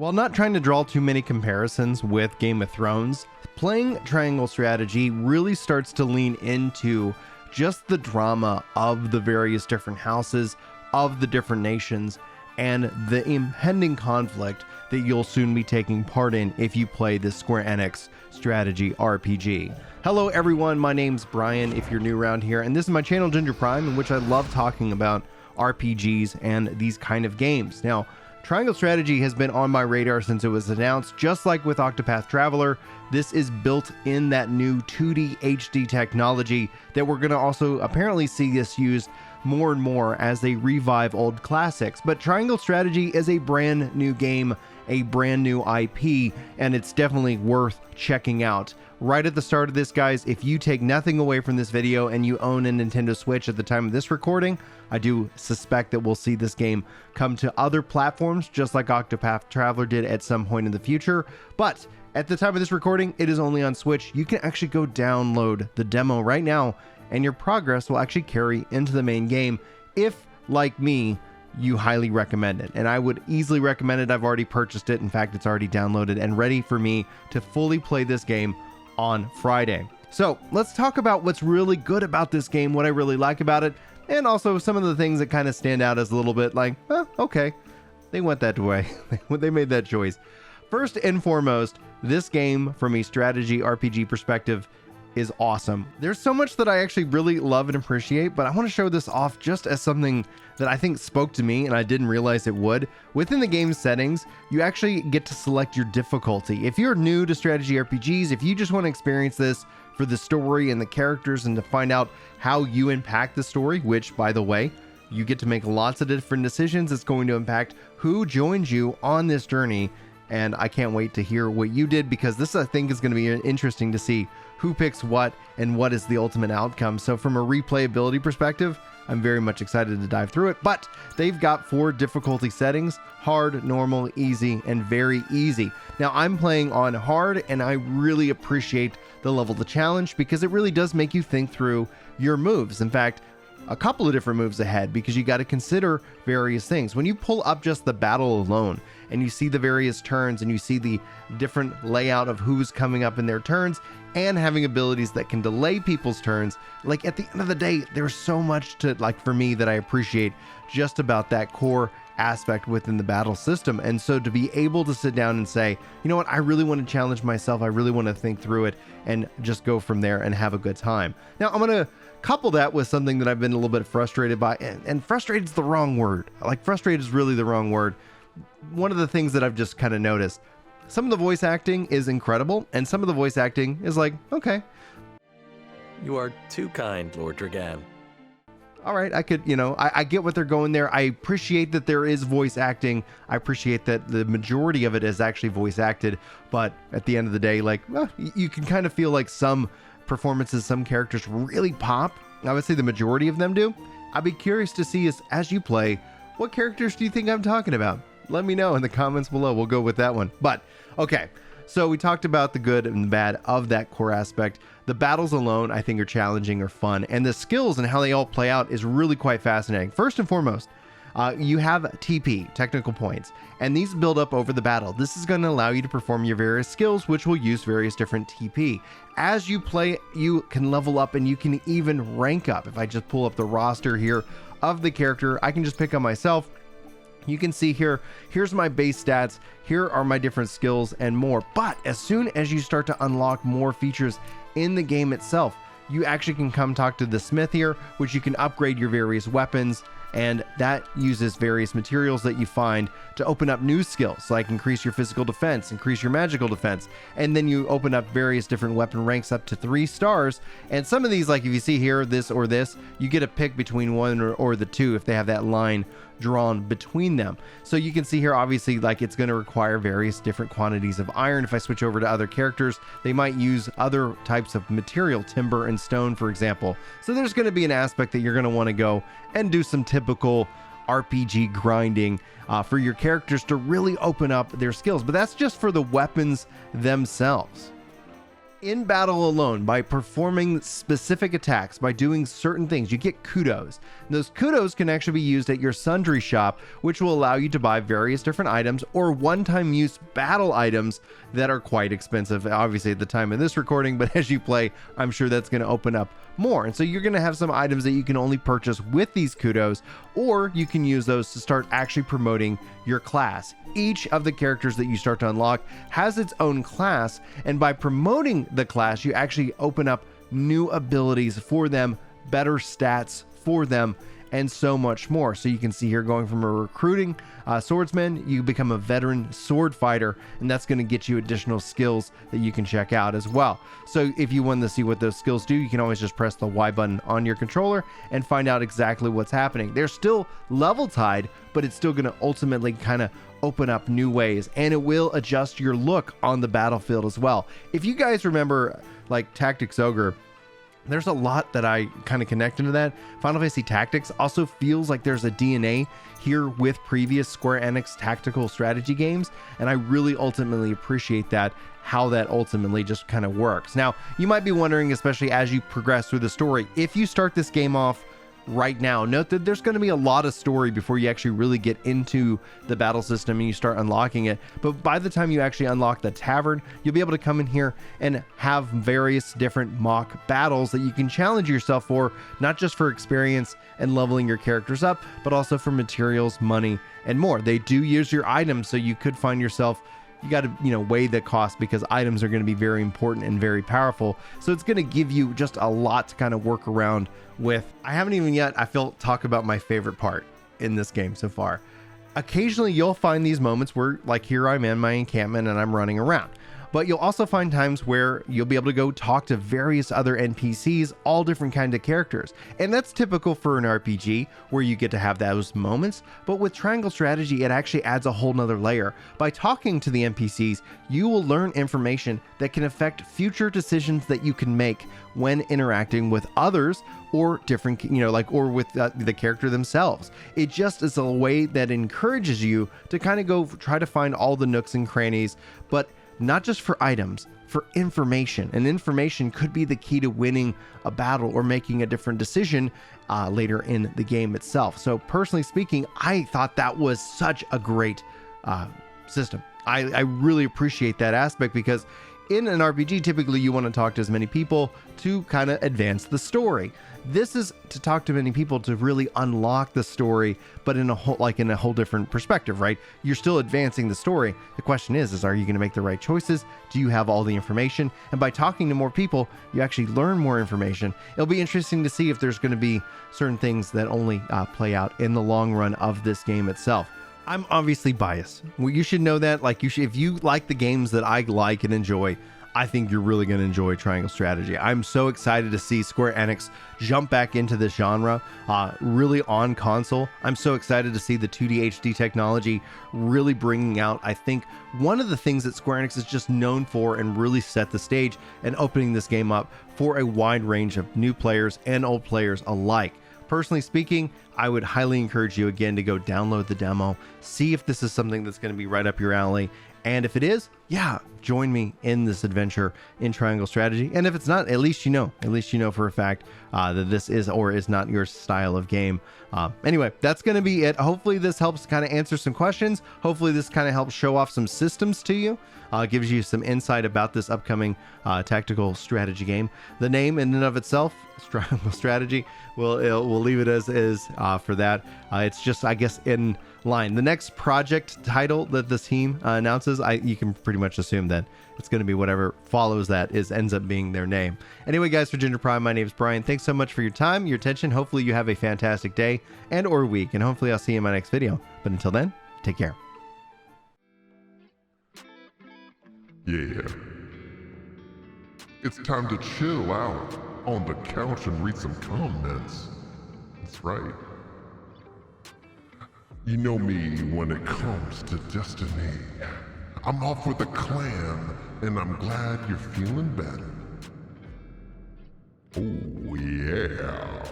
While not trying to draw too many comparisons with Game of Thrones, playing Triangle Strategy really starts to lean into just the drama of the various different houses, of the different nations, and the impending conflict that you'll soon be taking part in if you play this square-enix strategy RPG. Hello everyone, my name's Brian if you're new around here, and this is my channel Ginger Prime, in which I love talking about RPGs and these kind of games. Now, Triangle Strategy has been on my radar since it was announced. Just like with Octopath Traveler, this is built in that new 2D HD technology that we're going to also apparently see this used more and more as they revive old classics. But Triangle Strategy is a brand new game, a brand new IP, and it's definitely worth checking out. Right at the start of this, guys, if you take nothing away from this video and you own a Nintendo Switch at the time of this recording, I do suspect that we'll see this game come to other platforms, just like Octopath Traveler did at some point in the future. But at the time of this recording, it is only on Switch. You can actually go download the demo right now, and your progress will actually carry into the main game if, like me, you highly recommend it. And I would easily recommend it. I've already purchased it. In fact, it's already downloaded and ready for me to fully play this game on Friday. So let's talk about what's really good about this game, what I really like about it, and also some of the things that kind of stand out as a little bit like, okay, they went that way. They made that choice. First and foremost, this game from a strategy RPG perspective is awesome. There's so much that I actually really love and appreciate, but I want to show this off just as something that I think spoke to me and I didn't realize it would. Within the game settings, you actually get to select your difficulty. If you're new to strategy RPGs, if you just want to experience this for the story and the characters and to find out how you impact the story, which, by the way, you get to make lots of different decisions. It's going to impact who joins you on this journey, and I can't wait to hear what you did, because this, I think, is going to be interesting to see who picks what and what is the ultimate outcome. So from a replayability perspective, I'm very much excited to dive through it. But they've got 4 difficulty settings: hard, normal, easy, and very easy. Now I'm playing on hard, and I really appreciate the level of the challenge because it really does make you think through your moves. In fact, a couple of different moves ahead, because you got to consider various things. When you pull up just the battle alone and you see the various turns and you see the different layout of who's coming up in their turns and having abilities that can delay people's turns, like at the end of the day, there's so much to, like, for me, that I appreciate just about that core aspect within the battle system. And so to be able to sit down and say, you know what, I really want to challenge myself, I really want to think through it and just go from there and have a good time. Now I'm going to couple that with something that I've been a little bit frustrated by, and frustrated is the wrong word. Like, frustrated is really the wrong word. One of the things that I've just kind of noticed, some of the voice acting is incredible, and some of the voice acting is like, okay. You are too kind, Lord Dragan. All right, I could, I get what they're going there. I appreciate that there is voice acting. I appreciate that the majority of it is actually voice acted, but at the end of the day, like, you can kind of feel like some performances, some characters really pop. I would say the majority of them do. I'd be curious to see, as you play, what characters do you think I'm talking about? Let me know in the comments below. We'll go with that one. But okay, so we talked about the good and the bad of that core aspect. The battles alone, I think, are challenging or fun, and the skills and how they all play out is really quite fascinating. First and foremost, you have TP, technical points, and these build up over the battle. This is going to allow you to perform your various skills, which will use various different TP. As you play, you can level up and you can even rank up. If I just pull up the roster here of the character, I can just pick on myself. You can see here, here's my base stats, here are my different skills and more. But as soon as you start to unlock more features in the game itself, you actually can come talk to the smith here, which you can upgrade your various weapons, and that uses various materials that you find to open up new skills, like increase your physical defense, increase your magical defense, and then you open up various different weapon ranks up to 3 stars. And some of these, like if you see here, this or this, you get a pick between one or the two if they have that line drawn between them. So you can see here, obviously, like, it's going to require various different quantities of iron. If I switch over to other characters, they might use other types of material, timber and stone, for example. So there's going to be an aspect that you're going to want to go and do some typical RPG grinding for your characters to really open up their skills. But that's just for the weapons themselves. In battle alone, by performing specific attacks, by doing certain things, you get kudos. And those kudos can actually be used at your sundry shop, which will allow you to buy various different items or one-time use battle items that are quite expensive, obviously at the time of this recording, but as you play, I'm sure that's going to open up more. And so you're going to have some items that you can only purchase with these kudos, or you can use those to start actually promoting your class. Each of the characters that you start to unlock has its own class, and by promoting the class, you actually open up new abilities for them, better stats for them, and so much more. So you can see here, going from a recruiting swordsman, you become a veteran sword fighter, and that's going to get you additional skills that you can check out as well. So if you want to see what those skills do, you can always just press the Y button on your controller and find out exactly what's happening. They're still level tied, but it's still going to ultimately kind of open up new ways, and it will adjust your look on the battlefield as well. If you guys remember like Tactics Ogre, there's a lot that I kind of connect into that. Final Fantasy Tactics also feels like there's a DNA here with previous Square Enix tactical strategy games, and I really ultimately appreciate that, how that ultimately just kind of works. Now, you might be wondering, especially as you progress through the story, if you start this game off right now, note that there's going to be a lot of story before you actually really get into the battle system and you start unlocking it. But by the time you actually unlock the tavern, you'll be able to come in here and have various different mock battles that you can challenge yourself for, not just for experience and leveling your characters up, but also for materials, money, and more. They do use your items, so you could find yourself, you got to, weigh the cost, because items are going to be very important and very powerful. So it's going to give you just a lot to kind of work around with. I haven't even yet, I feel, talk about my favorite part in this game so far. Occasionally you'll find these moments where, like, here I'm in my encampment and I'm running around. But you'll also find times where you'll be able to go talk to various other NPCs, all different kinds of characters. And that's typical for an RPG where you get to have those moments. But with Triangle Strategy, it actually adds a whole nother layer. By talking to the NPCs, you will learn information that can affect future decisions that you can make when interacting with others, or different, or with the character themselves. It just is a way that encourages you to kind of go try to find all the nooks and crannies, but not just for items, for information. And information could be the key to winning a battle or making a different decision later in the game itself. So personally speaking, I thought that was such a great system. I really appreciate that aspect, because in an RPG, typically you want to talk to as many people to kind of advance the story. This is to talk to many people to really unlock the story, but in a whole different perspective, right? You're still advancing the story. The question is are you going to make the right choices? Do you have all the information? And by talking to more people, you actually learn more information. It'll be interesting to see if there's going to be certain things that only play out in the long run of this game itself. I'm obviously biased. Well, you should know that. If you like the games that I like and enjoy, I think you're really going to enjoy Triangle Strategy. I'm so excited to see Square Enix jump back into this genre, really on console. I'm so excited to see the 2D HD technology really bringing out, I think, one of the things that Square Enix is just known for, and really set the stage and opening this game up for a wide range of new players and old players alike. Personally speaking, I would highly encourage you again to go download the demo, see if this is something that's going to be right up your alley. And if it is, join me in this adventure in Triangle Strategy. And if it's not, at least you know for a fact that this is or is not your style of game. Anyway, that's going to be it. Hopefully this helps kind of answer some questions. Hopefully this kind of helps show off some systems to you. Gives you some insight about this upcoming tactical strategy game. The name in and of itself, Triangle Strategy, we'll leave it as is for that. It's just, I guess, in line. The next project title that this team announces, you can pretty much assume that it's going to be whatever follows that ends up being their name. Anyway, guys, for Ginger Prime, my name is Brian. Thanks so much for your time, your attention. Hopefully you have a fantastic day and or week, and hopefully I'll see you in my next video. But until then, take care. Yeah. It's time to chill out on the couch and read some comments. That's right. You know me when it comes to Destiny. I'm off with a clan, and I'm glad you're feeling better. Oh yeah.